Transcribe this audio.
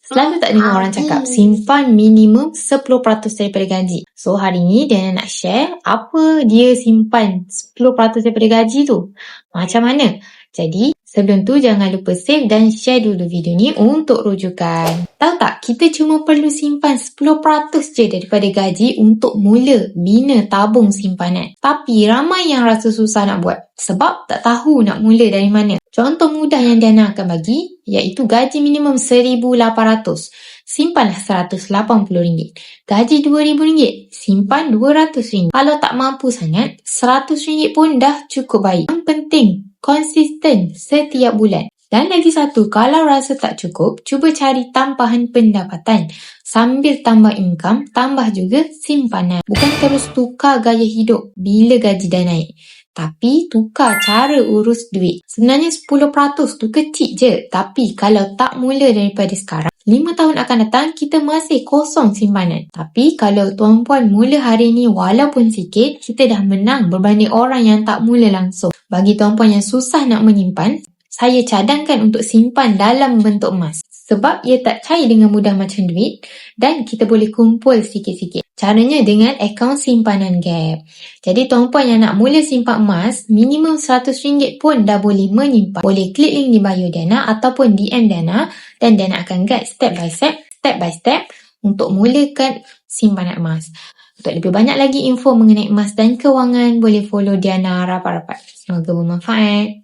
Selalu tak dengar orang cakap simpan minimum 10% daripada gaji. So hari ni Diana nak share apa dia simpan 10% daripada gaji tu. Macam mana? Jadi sebelum tu jangan lupa save dan share dulu video ni untuk rujukan. Tahu tak, kita cuma perlu simpan 10% je daripada gaji untuk mula bina tabung simpanan. Tapi ramai yang rasa susah nak buat sebab tak tahu nak mula dari mana. Contoh mudah yang Diana akan bagi iaitu gaji minimum RM1,800. Simpanlah RM180. Gaji RM2,000. Simpan RM200. Kalau tak mampu sangat, RM100 pun dah cukup baik. Yang penting, konsisten setiap bulan. Dan lagi satu, kalau rasa tak cukup, cuba cari tambahan pendapatan. Sambil tambah income, tambah juga simpanan. Bukan terus tukar gaya hidup bila gaji dah naik. Tapi tukar cara urus duit. Sebenarnya 10% tu kecil je. Tapi kalau tak mula daripada sekarang, 5 tahun akan datang kita masih kosong simpanan. Tapi kalau tuan-puan mula hari ni walaupun sikit, kita dah menang berbanding orang yang tak mula langsung. Bagi tuan-puan yang susah nak menyimpan, saya cadangkan untuk simpan dalam bentuk emas. Sebab ia tak cair dengan mudah macam duit dan kita boleh kumpul sikit-sikit. Caranya dengan akaun simpanan Gap. Jadi tuan-puan yang nak mula simpan emas, minimum RM100 pun dah boleh menyimpan. Boleh klik link di bio Diana ataupun DM Diana dan Diana akan guide step by step untuk mulakan simpanan emas. Untuk lebih banyak lagi info mengenai emas dan kewangan, boleh follow Diana rapat-rapat. Semoga bermanfaat.